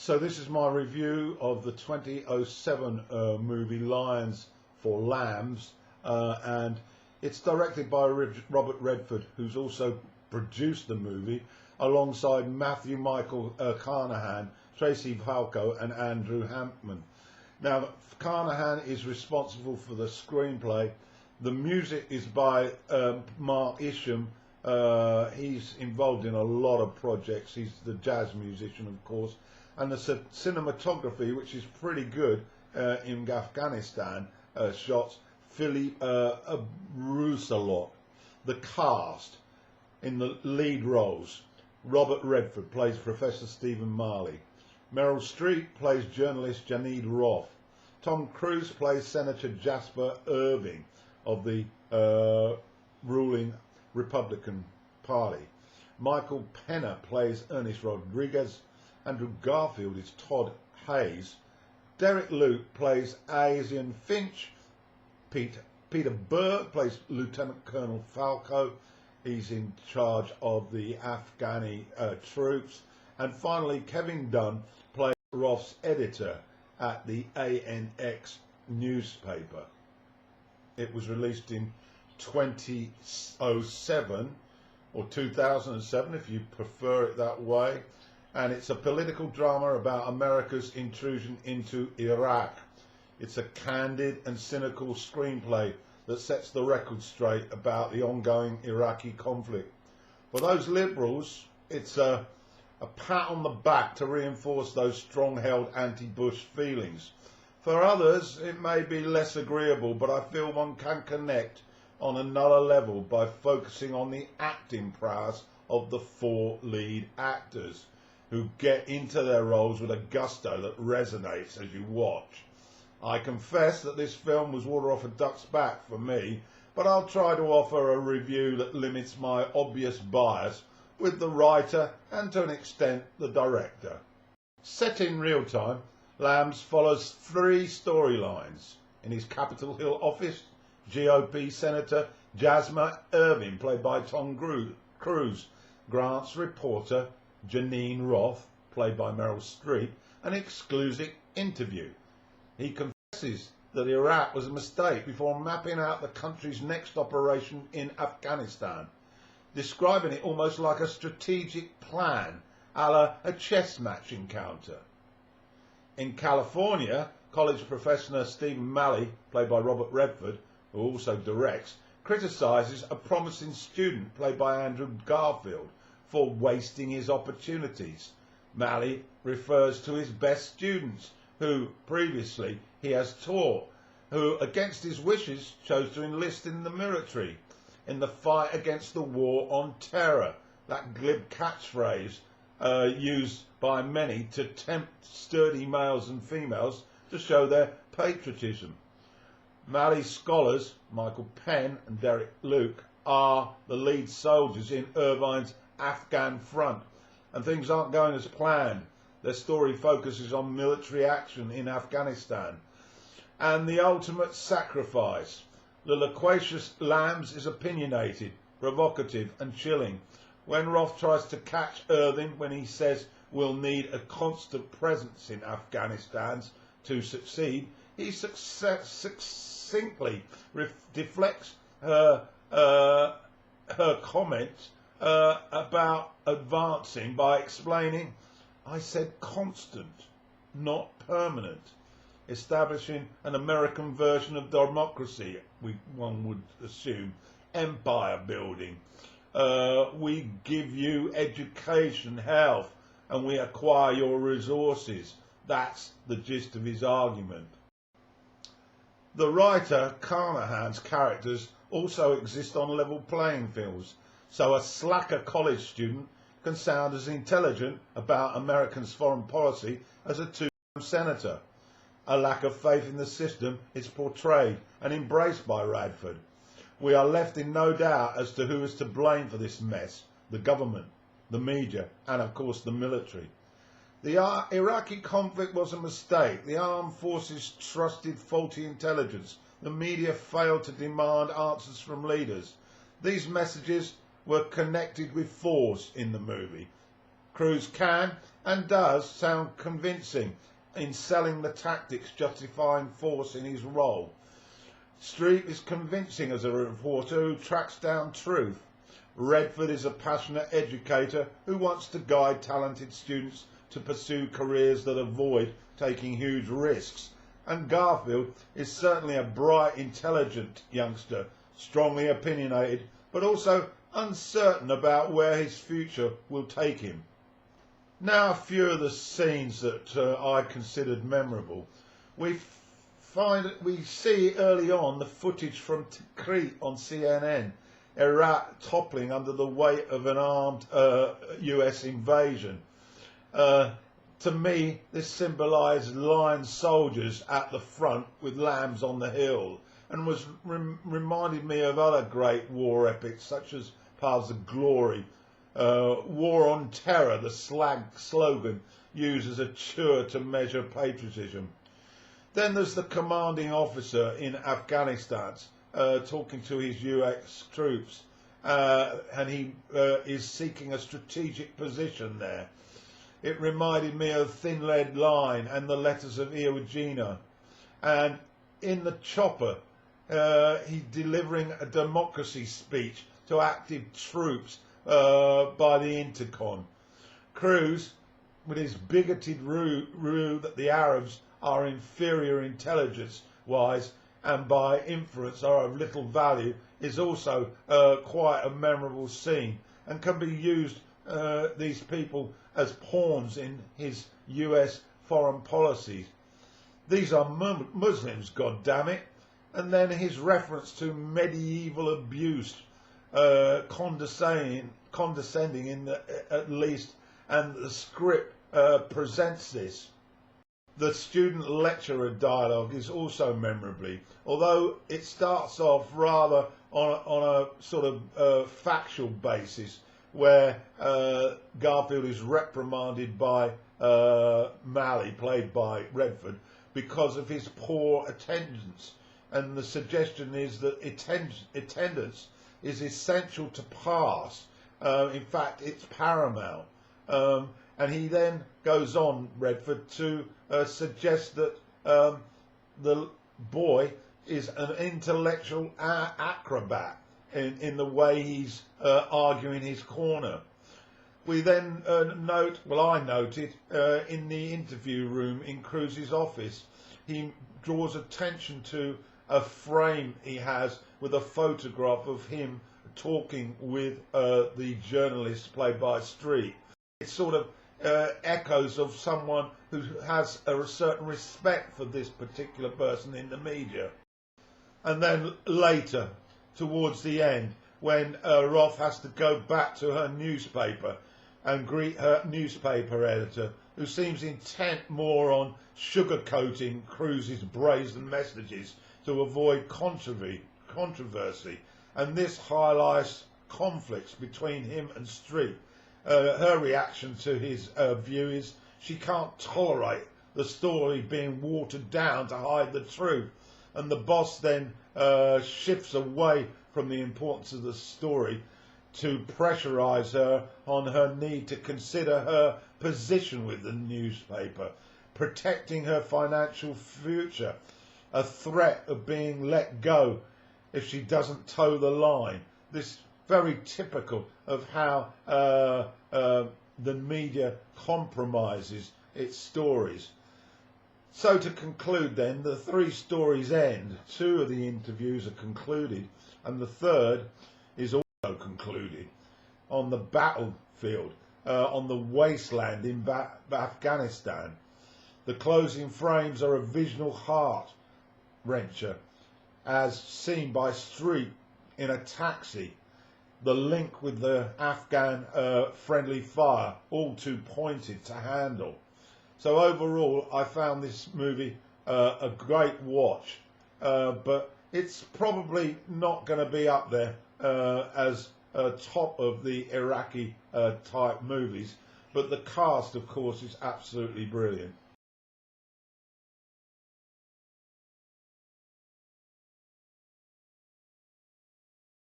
So this is my review of the 2007 movie Lions for Lambs, and it's directed by Robert Redford, who's also produced the movie alongside Matthew Michael Carnahan, Tracy Falco and Andrew Hampman. Now Carnahan is responsible for the screenplay. The music is by Mark Isham. He's involved in a lot of projects. He's the jazz musician, of course, and the cinematography, which is pretty good in Afghanistan shots, Philly Rusalot. The cast in the lead roles: Robert Redford plays Professor Stephen Marley, Meryl Streep plays journalist Janeed Roth, Tom Cruise plays Senator Jasper Irving of the ruling Republican Party, Michael Pena plays Ernest Rodriguez, Andrew Garfield is Todd Hayes, Derek Luke plays Asian Finch, Peter Berg plays Lieutenant Colonel Falco, he's in charge of the Afghani troops, and finally Kevin Dunn plays Roth's editor at the ANX newspaper. It was released in 2007 or 2007 if you prefer it that way, and it's a political drama about America's intrusion into Iraq. It's a candid and cynical screenplay that sets the record straight about the ongoing Iraqi conflict. For those liberals, it's a pat on the back to reinforce those strong-held anti-Bush feelings. For others, it may be less agreeable, but I feel one can connect on another level by focusing on the acting prowess of the four lead actors, who get into their roles with a gusto that resonates as you watch. I confess that this film was water off a duck's back for me, but I'll try to offer a review that limits my obvious bias with the writer and to an extent the director. Set in real time, Lambs follows three storylines. In his Capitol Hill office, GOP Senator Jasper Irving, played by Tom Cruise, grants reporter Janeed Roth, played by Meryl Streep, an exclusive interview. He confesses that Iraq was a mistake before mapping out the country's next operation in Afghanistan, describing it almost like a strategic plan, a la a chess match encounter. In California, college professor Stephen Marley, played by Robert Redford, who also directs, criticises a promising student, played by Andrew Garfield, for wasting his opportunities. Marley refers to his best students, who previously he has taught, who against his wishes chose to enlist in the military in the fight against the war on terror, that glib catchphrase used by many to tempt sturdy males and females to show their patriotism. Marley's scholars, Michael Penn and Derek Luke, are the lead soldiers in Irvine's Afghan front, and things aren't going as planned. Their story focuses on military action in Afghanistan and the ultimate sacrifice. The loquacious Lambs is opinionated, provocative and chilling. When Roth tries to catch Irving when he says we'll need a constant presence in Afghanistan to succeed, he succinctly deflects her comments about advancing by explaining, "I said constant, not permanent," establishing an American version of democracy, one would assume, empire building. We give you education, health, and we acquire your resources. That's the gist of his argument. The writer Carnahan's characters also exist on level playing fields, so a slacker college student can sound as intelligent about America's foreign policy as a two-term senator. A lack of faith in the system is portrayed and embraced by Radford. We are left in no doubt as to who is to blame for this mess: the government, the media, and of course the military. The Iraqi conflict was a mistake. The armed forces trusted faulty intelligence. The media failed to demand answers from leaders. These messages were connected with force in the movie. Cruise can and does sound convincing in selling the tactics justifying force in his role. Streep is convincing as a reporter who tracks down truth. Redford is a passionate educator who wants to guide talented students to pursue careers that avoid taking huge risks. And Garfield is certainly a bright, intelligent youngster, strongly opinionated, but also uncertain about where his future will take him. Now, a few of the scenes that I considered memorable. We see early on the footage from Tikrit on CNN, Iraq toppling under the weight of an armed US invasion. To me, this symbolised lion soldiers at the front with lambs on the hill, and was reminded me of other great war epics such as Paths of Glory, War on Terror, the slogan used as a tour to measure patriotism. Then there's the commanding officer in Afghanistan talking to his US troops, and he is seeking a strategic position there. It reminded me of Thin Red Line and the Letters of Iwo Jima. And in the chopper, he's delivering a democracy speech to active troops by the intercom. Cruise, with his bigoted rule that the Arabs are inferior intelligence-wise and by inference are of little value, is also quite a memorable scene, and can be used, these people, as pawns in his US foreign policy. These are Muslims, God damn it. And then his reference to medieval abuse, condescending at least, and the script presents this. The student-lecturer dialogue is also memorably, although it starts off rather on a sort of factual basis, where Garfield is reprimanded by Malley, played by Redford, because of his poor attendance. And the suggestion is that attendance is essential to pass. In fact, it's paramount. And he then goes on, Redford, to suggest that the boy is an intellectual acrobat in the way he's arguing his corner. We then I noted in the interview room in Cruise's office, he draws attention to a frame he has with a photograph of him talking with the journalist played by Streep. It sort of echoes of someone who has a certain respect for this particular person in the media. And then later, towards the end, when Roth has to go back to her newspaper and greet her newspaper editor, who seems intent more on sugarcoating Cruise's brazen messages to avoid controversy. And this highlights conflicts between him and Streep. Her reaction to his view is she can't tolerate the story being watered down to hide the truth, and the boss then shifts away from the importance of the story to pressurise her on her need to consider her position with the newspaper, protecting her financial future, a threat of being let go if she doesn't toe the line. This very typical of how the media compromises its stories. So to conclude then, the three stories end. Two of the interviews are concluded, and the third is also concluded on the battlefield, on the wasteland in Afghanistan. The closing frames are a visual heart-wrencher, as seen by Streep in a taxi. The link with the Afghan friendly fire, all too pointed to handle. So overall, I found this movie a great watch, but it's probably not going to be up there as top of the Iraqi type movies. But the cast, of course, is absolutely brilliant.